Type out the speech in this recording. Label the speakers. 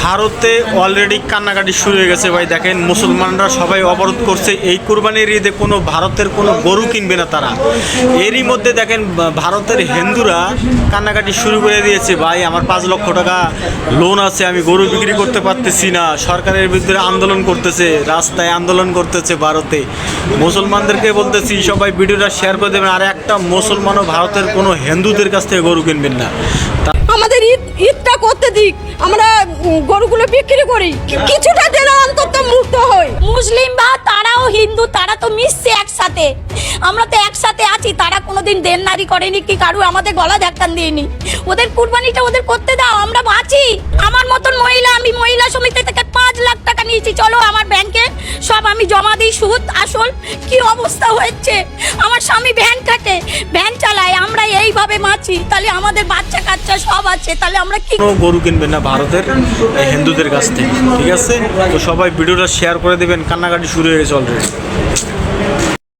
Speaker 1: ভারতে অলরেডি কান্নাকাটি শুরু হয়ে গেছে ভাই। দেখেন মুসলমানরা সবাই অবরোধ করছে, এই কুরবানির ঈদে কোনো ভারতের কোনো গরু কিনবে না তারা। এরই মধ্যে দেখেন ভারতের হিন্দুরা কান্নাকাটি শুরু করে দিয়েছে, ভাই আমার 5 লক্ষ টাকা লোন আছে, আমি গরু বিক্রি করতে পারতেছি না। সরকারের বিরুদ্ধে আন্দোলন করতেছে, রাস্তায় আন্দোলন করতেছে ভারতে। মুসলমানদেরকে বলতেছি সবাই ভিডিওটা শেয়ার করে দেবেন, আর একটা মুসলমানও ভারতের কোনো হিন্দুদের কাছ থেকে গরু কিনবেন না।
Speaker 2: আমাদের ঈদটা করতে দিক, আমরা গরুগুলো বিক্রি করি, কিছুটা দিন অন্তত মুক্ত হই।
Speaker 3: মুসলিম বা তারাও হিন্দু, তারা তো মিশছে একসাথে, আমরা তো একসাথে আছি। তারা কোনোদিন দেনদারি করেনি কি কারু আমাদের গলা ধাক্কান দিইনি। ওদের কুরবানিটা ওদের করতে দাও, আমরা বাঁচি। আমার মতন মহিলা, আমি মহিলা সমিতি থেকে 5 লাখ টাকা নিয়েছি, চলো আমার ব্যাংকে সব আমি জমা দিই, সুদ আসল। কি অবস্থা হয়েছে, আমার স্বামী ভ্যান থাকে, ভ্যান চালায়, আমরা এইভাবে বাঁচি। তাহলে আমাদের বাচ্চা কাচ্চা সব আছে, তাহলে আমরা কি?
Speaker 1: কোনো গরু কিনবেন না ভারতের হিন্দুদের কাছ থেকে, ঠিক আছে? তো সবাই ভিডিওটা শেয়ার করে দেবেন, কান্নাকাটি শুরু হয়ে গেছে অলরেডি।